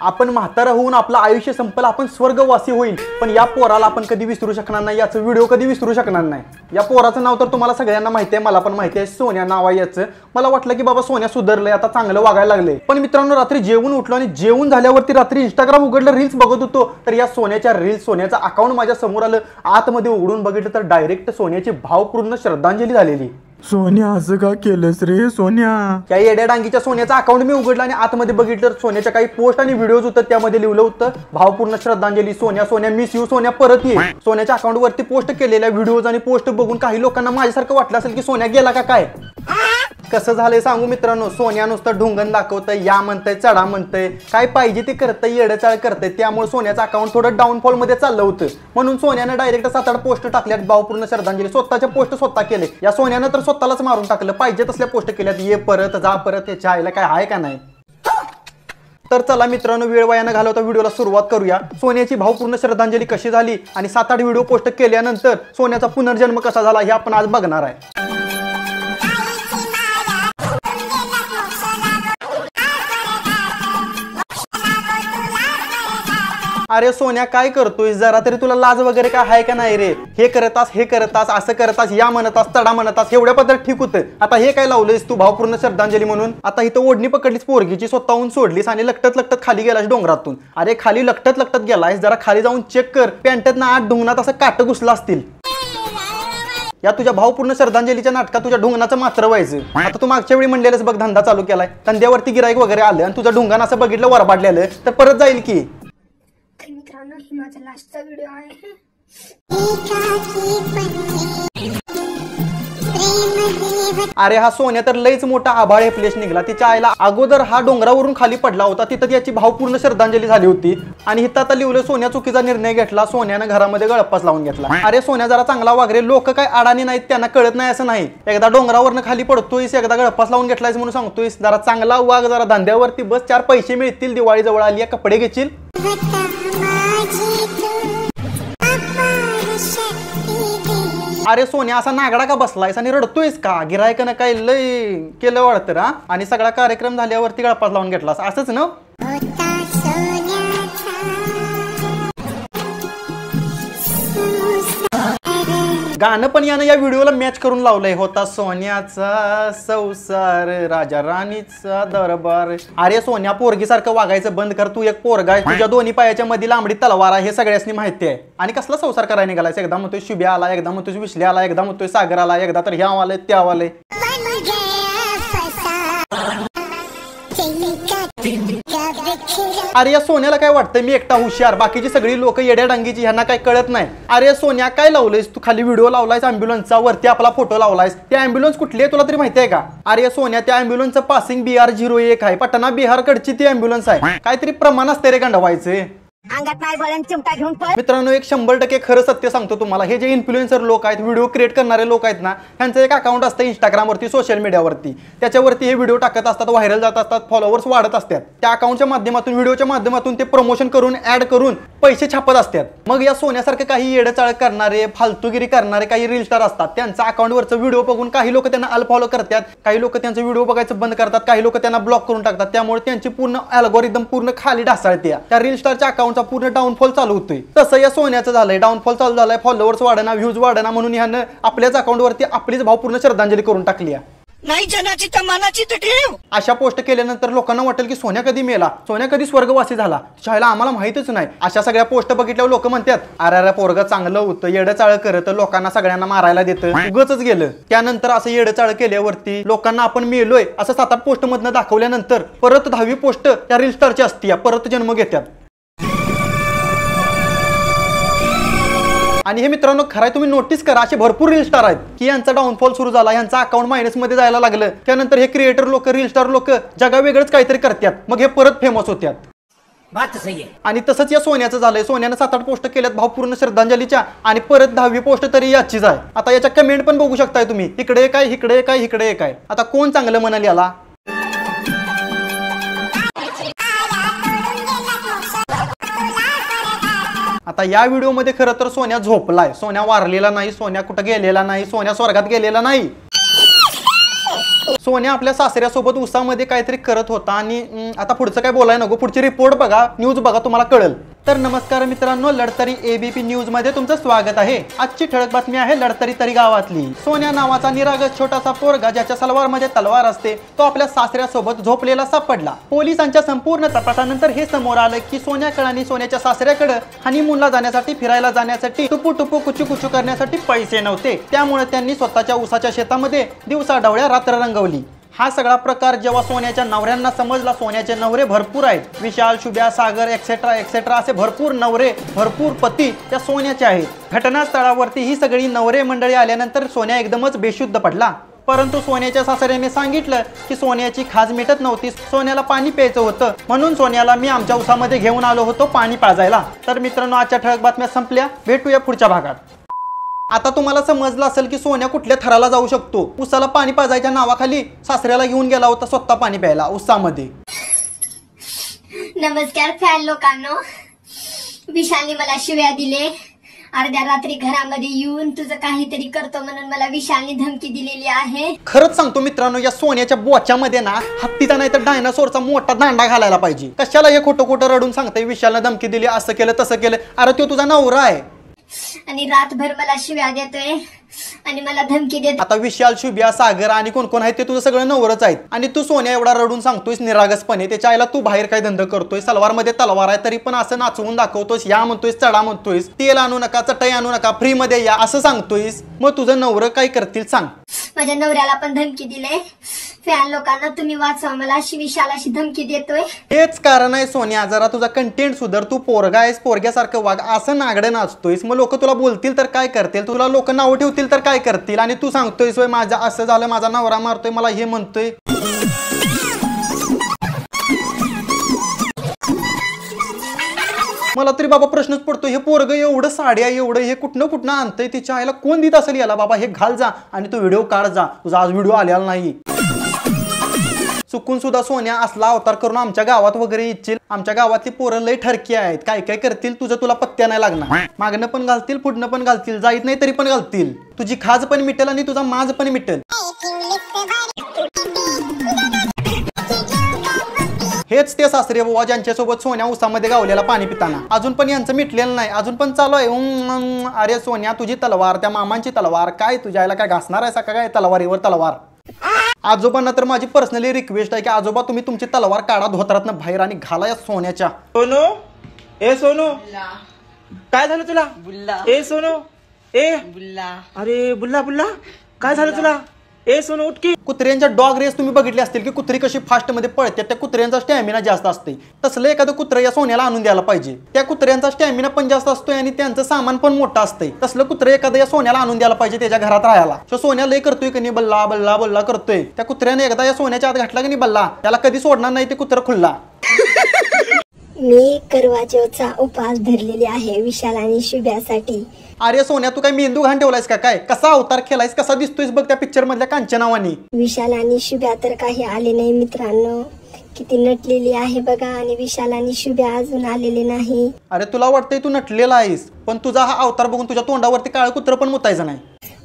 आपण म्हातारा होऊन आपलं आयुष्य संपलं, आपण स्वर्गवासी होईल, पण या पोराला आपण कधी विसरू शकणार नाही, याचं व्हिडिओ कधी विसरू शकणार नाही. या पोराचं नाव तर तुम्हाला सगळ्यांना माहिती आहे, मला पण माहिती आहे, सोन्या नाव आहे याचं. मला वाटलं की बाबा सोन्या सुधारलंय, आता चांगलं वागायला लागले. पण मित्रांनो, रात्री जेवून उठलो आणि जेवून झाल्यावरती रात्री इंस्टाग्राम उघडलं, रील्स बघत होतो, तर या सोन्याच्या रील्स, सोन्याचं अकाउंट माझ्या समोर आलं. आतमध्ये उघडून बघितलं तर डायरेक्ट सोन्याची भावपूर्ण श्रद्धांजली झालेली. सोन्या असं का केलंस रे सोन्या? या येड्या डांगीच्या सोन्याचं अकाउंट मी उघडलं आणि आतमध्ये बघितलं सोन्याच्या काही पोस्ट आणि व्हिडिओज होतं, त्यामध्ये लिहिलं होतं भावपूर्ण श्रद्धांजली, सोन्या सोन्या मिस यू, सोन्या परत ये. सोन्याच्या अकाउंट वरती पोस्ट केलेल्या व्हिडिओज आणि पोस्ट बघून काही लोकांना माझ्यासारखं वाटलं असेल की सोन्या गेला का काय. कसं झालंय सांगू मित्रांनो, सोन्या नुसतं ढुंगण दाखवतंय, या म्हणतंय, चढा म्हणतंय, काय पाहिजे ते करतंय, येडचाळ करतंय. त्यामुळे सोन्याचं अकाउंट थोडं डाऊनफॉल मध्ये चाललं होतं, म्हणून सोन्यानं डायरेक्ट 7-8 पोस्ट टाकल्यात भावपूर्ण श्रद्धांजली. स्वतःच्या पोस्ट स्वतः केले. या सोन्यानं तर स्वतःलाच मारून टाकलं. पाहिजे तसल्या पोस्ट केल्यात, ये परत जा परत, ह्याच्या आईला काय आहे का नाही. तर चला मित्रांनो, वेळ वाया न घालवता व्हिडिओला सुरुवात करूया. सोन्याची भावपूर्ण श्रद्धांजली कशी झाली आणि 7-8 व्हिडिओ पोस्ट केल्यानंतर सोन्याचा पुनर्जन्म कसा झाला हे आपण आज बघणार आहे. अरे सोन्या, काय करतोय? जरा तरी तुला लाज वगैरे काय आहे का नाही रे? हे करतास, हे करतास, असं करतास, या म्हणतास, तडा म्हणतास, एवढ्या पद्धत ठीक होतं. आता हे काय लावलंयस तू भावपूर्ण श्रद्धांजली म्हणून? आता इथं ओढणी पकडलीस पोरगीची, स्वतःहून सोडलीस आणि लटत लटत खाली गेलास डोंगरातून. अरे खाली लटत लटत गेलायस, जरा खाली जाऊन चेक कर, पॅन्टेत ना 8 ढुंगणात असं काट घुसला असतील. या तुझ्या भावपूर्ण श्रद्धांजलीच्या नाटकात तुझ्या ढुंगणाचं मात्र व्हायचं. आता तू मागच्या वेळी म्हणलेलंस बघ, धंदा चालू केलाय, धंद्यावरती गिराईक वगैरे आलं आणि तुझं ढुंगाण असं बघितलं वरबाडलेलं, तर परत जाईल की. मित्रांनो, ही माझा लास्टचा व्हिडिओ आहे. अरे हा सोन्या तर लईच मोठा आभाळ हेपलेश निघाला. तिच्या आईला अगोदर हा डोंगरावरून खाली पडला होता, तिथं त्याची भावपूर्ण श्रद्धांजली झाली होती आणि इथं आता लिहिलं सोन्या चुकीचा निर्णय घेतला, सोन्यानं घरामध्ये गळपास लावून घेतला. अरे सोन्या जरा चांगला वागरे, लोक काय अडाणी नाहीत, त्यांना कळत नाही असं नाही. एकदा डोंगरावरनं खाली पडतोयस, एकदा गळपास लावून घेतलायस म्हणून सांगतोयस, जरा चांगला वाग, जरा धंद्यावरती बस, 4 पैसे मिळतील, दिवाळी जवळ आली आहे, कपडे घेशील. अरे सोन्या, असा नागडा का बसलायस आणि रडतोयस का? गिरायकानं काय लय केलं वाटतं ना, आणि सगळा कार्यक्रम झाल्यावरती गळपास लावून घेतलास, असंच ना? गाणं पण यानं या व्हिडिओला मॅच करून लावलंय, होता सोन्याचा संसार, राजा राणीचा दरबार. अरे सोन्या, पोरगीसारखं वागायचं बंद कर. तू एक पोरगा आहे, तुझ्या दोन्ही पायाच्या मध्ये लांबडी तलवार आहे, हे सगळ्यांनी माहिती आहे. आणि कसला संसार करायला निघालायस? एकदा म्हणतोय शुभ्या आला, एकदा म्हणतोय विश्ल्या आला, एकदा म्हणतोय सागर आला, एकदा तर ह्या आलंय त्या आलंय. अरे या सोन्याला काय वाटतं मी एकटा हुशार, बाकीची सगळी लोक येड्या डांगीची, ह्यांना काय कळत नाही. अरे सोन्या, काय लावलंयस तू? खाली व्हिडिओ लावलायस अँब्युलन्सचा, वरती आपला फोटो लावलायस. त्या अँब्युलन्स कुठली आहे तुला तरी माहिती आहे का? अरे सोन्या, त्या अँब्युलन्सचं पासिंग BR01 आहे, पटना बिहारकडची ती अँब्युलन्स आहे. काहीतरी प्रमाण असते रे गंडवायचे. मित्रांनो, एक 100% खरं सत्य सांगतो तुम्हाला, हे जे इन्फ्लुएन्सर लोक आहेत, व्हिडिओ क्रिएट करणारे लोक आहेत ना, त्यांचं एक अकाउंट असतं इंस्टाग्रामवरती, सोशल मीडियावरती. त्याच्यावरती हे व्हिडिओ टाकत असतात, व्हायरल जात असतात, फॉलोअर्स वाढत असतात. त्या अकाउंटच्या माध्यमातून, व्हिडिओच्या माध्यमातून ते प्रमोशन करून, ऍड करून पैसे छापत असतात. मग या सोन्यासारखं काही येडचाळ करणारे, फालतूगिरी करणारे काही रील स्टार असतात, त्यांचा अकाउंटवरचं व्हिडिओ बघून काही लोक त्यांना अनफॉलो करतात, काही लोक त्यांचा व्हिडिओ बघायचं बंद करतात, काही लोक त्यांना ब्लॉक करून टाकतात. त्यामुळे त्यांची पूर्ण अल्गोरिदम पूर्ण खाली ढासळते. त्या रील स्टारच्या अकाउंटचा पूर्ण डाऊनफॉल चालू होतोय. तसं या सोन्याचं झालंय, डाऊनफॉल चालू झालाय, फॉलोअर्स वाढना, व्ह्यूज वाढना, म्हणून ह्यानं आपल्याच अकाउंटवरती आपलीच भावपूर्ण श्रद्धांजली करून टाकली आहे. नाही जनाची तर मनाची तर ठेव. अशा पोस्ट केल्यानंतर लोकांना वाटेल की सोन्या कधी मेला, सोन्या कधी स्वर्गवासी झाला, शाळेला आम्हाला माहितच नाही. अशा सगळ्या पोस्ट बघितल्यावर लोक म्हणतात, अरे पोरग चांगलं होतं, येडचाळ करत, लोकांना सगळ्यांना मारायला देतं, उगच गेलं. त्यानंतर असं येडचाळ केल्यावरती लोकांना आपण मेलोय असं 7-8 पोस्ट मधनं दाखवल्यानंतर परत 10वी पोस्ट त्या रील स्टारची असते, परत जन्म घेतात. आणि हे मित्रांनो, खरं तुम्ही नोटीस करा, असे भरपूर रील स्टार आहेत की यांचा डाऊनफॉल सुरू झाला, यांचा अकाउंट मायनस मध्ये जायला लागलं. त्यानंतर हे क्रिएटर लोक, रील स्टार लोक जगा वेगळंच काहीतरी करतात, मग हे परत फेमस होत्यात. आणि तसंच या सोन्याचं झालंय. सोन्यानं 7-8 पोस्ट केल्यात भावपूर्ण श्रद्धांजलीच्या आणि परत 10वी पोस्ट तरी याचीच आहे. आता याच्या कमेंट पण बघू शकताय तुम्ही, इकडे काय, इकडे काय, इकडे काय. आता कोण चांगलं म्हणाल याला? आता या व्हिडिओमध्ये खरं तर सोन्या झोपलाय, सोन्या वारलेला नाही, सोन्या कुठं गेलेला नाही, सोन्या स्वर्गात गेलेला नाही. सोन्या आपल्या सासऱ्यासोबत उसामध्ये काहीतरी करत होता आणि आता पुढचं काय बोलाय नको, पुढची रिपोर्ट बघा, न्यूज बघा, तुम्हाला कळेल. तर नमस्कार मित्रांनो, लढतरी एबीपी न्यूज मध्ये तुमचं स्वागत आहे. आजची ठळक बातमी आहे लढतरी तरी गावातली. सोन्या नावाचा निरागस छोटासा पोरगा ज्याच्या सलवार मध्ये तलवार असते तो आपल्या सासऱ्यासोबत झोपलेला सापडला. पोलिसांच्या संपूर्ण तपासानंतर हे समोर आलं की सोन्या कळानी सोन्याच्या सासऱ्याकडे हनीमूनला जाण्यासाठी, फिरायला जाण्यासाठी, टुपू टुपू कुचू कुचू करण्यासाठी पैसे नव्हते. त्यामुळे त्यांनी स्वतःच्या उसाच्या शेतामध्ये दिवसा ढवळ्या रात्र रंगवली. हा सगळा प्रकार जेव्हा सोन्याच्या नवऱ्यांना समजला, सोन्याचे नवरे भरपूर आहेत, विशाल, शुभ्या, सागर एक्सेट्रा एक्सेट्रा असे भरपूर नवरे, भरपूर पती त्या सोन्याचे आहेत. घटनास्थळावरती ही सगळी नवरे मंडळी आल्यानंतर सोन्या एकदमच बेशुद्ध पडला. परंतु सोन्याच्या सासऱ्याने सांगितलं की सोन्याची खाज मिटत नव्हती, सोन्याला पाणी प्यायचं होतं, म्हणून सोन्याला मी आमच्या उसामध्ये घेऊन आलो होतो पाणी पाजायला. तर मित्रांनो, आजच्या ठळक बातम्या संपल्या, भेटूया पुढच्या भागात. आता तुम्हाला समजलं असेल की सोन्या कुठल्या थराला जाऊ शकतो. उसाला पाणी पाजायच्या नावाखाली सासऱ्याला घेऊन गेला होता स्वतः पाणी प्यायला उसामध्ये. नमस्कार फॅन लोकांनो, विशालने मला शिव्या दिले. अर्ध्या रात्री घरामध्ये येऊन तुझं काहीतरी करतो म्हणून मला विशालने धमकी दिलेली आहे. खरंच सांगतो मित्रांनो, या सोन्याच्या बोच्यामध्ये ना हत्तीचा नाही तर डायनासोरचा मोठा दांडा घालायला पाहिजे. कशाला हे खोटं खोटं रडून सांगतंय विशालने धमकी दिली, असं केलं तसं केलं. अरे तो तुझा नवरा आहे आणि रातभर मला शिव्या देतोय आणि मला धमकी देतो. आता विशाल, शुभ्या, सागर आणि कोण कोण आहेत ते तुझं सगळं नवरच आहेत. आणि तू सोन्या एवढा रडून सांगतोयस निरागसपणे, त्याच्या आईला तू बाहेर काय धंदा करतोय, सलवार मध्ये तलवार आहे तरी पण असं नाचवून दाखवतोयस, या म्हणतोयस, चढा म्हणतोयस, तेल आणू नका, चटई आणू नका, फ्री मध्ये या असं सांगतोयस. मग तुझं नवरं काय करतील सांग. माझ्या नवऱ्याला पण धमकी दिले. फॅन लोकांना तुम्ही वाचवा मला, अशी विशाल अशी धमकी देतोय. हेच कारण आहे सोन्या, जरा तुझा कंटेंट सुधार. तू पोरगा आहेस, पोरग्यासारखं वाग, असं नागडं नाचतोयस. मग लोक तुला बोलतील तर काय करतील, तुला लोक नाव ठेवतील तर काय करतील. आणि तू सांगतोयस माझं असं झालं, माझा नवरा मारतोय मला, हे म्हणतोय. मला तरी बाबा प्रश्नच पडतो, हे पोरग एवढं साड्या एवढं हे कुठनं आणतंय, तिच्या आईला कोण देत असेल याला. बाबा हे घाल जा आणि तू व्हिडिओ काढ जा, तुझा आज व्हिडिओ आलेला नाही. चुकून सुद्धा सोन्या असला अवतार करून आमच्या गावात वगैरे येतील. आमच्या गावातली पोरं लय ठरकी आहेत, काय काय करतील तुझं तुला पत्त्या नाही लागणार. मागणं पण घालतील, पुढनं पण घालतील, जाईत नाही तरी पण घालतील. तुझी खाज पण मिटेल आणि तुझा माज पण मिटेल. हेच ते सासरे बुवा ज्यांच्यासोबत सोन्या उसामध्ये गावलेला पाणी पिताना. अजून पण यांचं मिटलेलं नाही, अजून पण चालू आहे. अरे सोन्या, तुझी तलवार, त्या मामांची तलवार, काय तुझ्या आईला काय घासणार आहे सका काय तलवारीवर तलवार. आजोबांना तर माझी पर्सनली रिक्वेस्ट आहे की आजोबा तुम्ही तुमची तलवार काढा धोत्रातनं बाहेर आणि घाला या सोन्याच्या. सोनू, ए सोनू, काय झालं तुला? बुल्ला. ए सोनू, ए बुल्ला. अरे बुल्ला बुल्ला, काय झालं तुला? ए सोनू उठ की. कुत्र्यांच्या डॉग रेस तुम्ही बघितले असतील की कुत्री कशी फास्ट मध्ये पळतात, त्या कुत्र्यांचा स्टॅमिना जास्त असते. तसलं एखादं कुत्र या सोन्याला आणून द्यायला पाहिजे. त्या कुत्र्यांचा स्टॅमिना पण जास्त असतोय आणि त्यांचं सामान पण मोठं असतंय. तसलं कुत्र एखादं या सोन्याला आणून द्यायला पाहिजे त्याच्या घरात राहायला. तो सोन्या लय करतोय की नाही, बल्ला बल्ला बल्ला करतोय. त्या कुत्र्याने एकदा या सोन्याच्या आत घातला की नाही बल्ला, त्याला कधी सोडणार नाही ते कुत्र खुल्ला. मी करवा चौथचा उपवास धरलेली आहे विशाल आणि शुभ्यासाठी. अरे सोन्या, तू काय मेंदू घाण ठेवलायस का काय? कसा अवतार केलायस, कसा दिसतोयस बघ त्या पिक्चर मधल्या कांचनावानी. विशाल आणि शुभ्या तर काही आले नाही मित्रांनो, किती नटलेली आहे बघा. आणि विशाल आणि शुभ्या अजून आलेले नाही. अरे तुला वाटतंय तू नटलेला आहेस, पण तुझा हा अवतार बघून तुझ्या तोंडावरती काळं कुत्र पण मुतायचं नाही.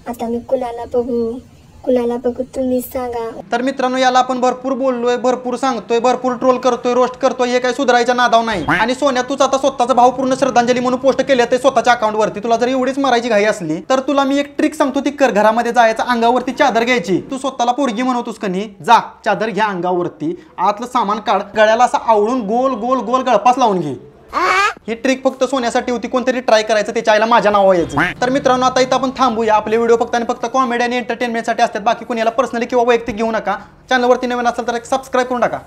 आता मी कुणाला बघू तुम्ही सांगा. तर मित्रांनो, याला आपण भरपूर बोललोय, भरपूर सांगतोय, भरपूर ट्रोल करतोय, रोस्ट करतोय, हे काही सुधारायच्या नादाव नाही. आणि सोन्या, तूच आता स्वतःचा भावपूर्ण श्रद्धांजली म्हणून पोस्ट केली आहे स्वतःच्या अकाउंटवरती. तुला जर एवढीच मरायची घाई असली तर तुला मी एक ट्रिक सांगतो, ती कर. घरामध्ये जायचं, अंगावरती चादर घ्यायची. तू स्वतःला पोरगी म्हणतोस का नाही, जा चादर घ्या अंगावरती, आतलं सामान काढ, गळ्याला असं आवळून गोल गोल गोल गळपास लावून घे. ही ट्रिक फक्त सोन्यासाठी होती, कोणतरी ट्राय करायचं, त्याच्या आईला माझ्या नाव यायचं. तर मित्रांनो, आता इथं आपण थांबूया. आपले व्हिडिओ फक्त आणि फक्त कॉमेडी आणि एंटरटेनमेंटसाठी असतात, बाकी कोणाला पर्सनली किंवा वैयक्तिक घेऊ नका. चॅनलवरती नवीन असेल तर एक सबस्क्राईब करून टाका.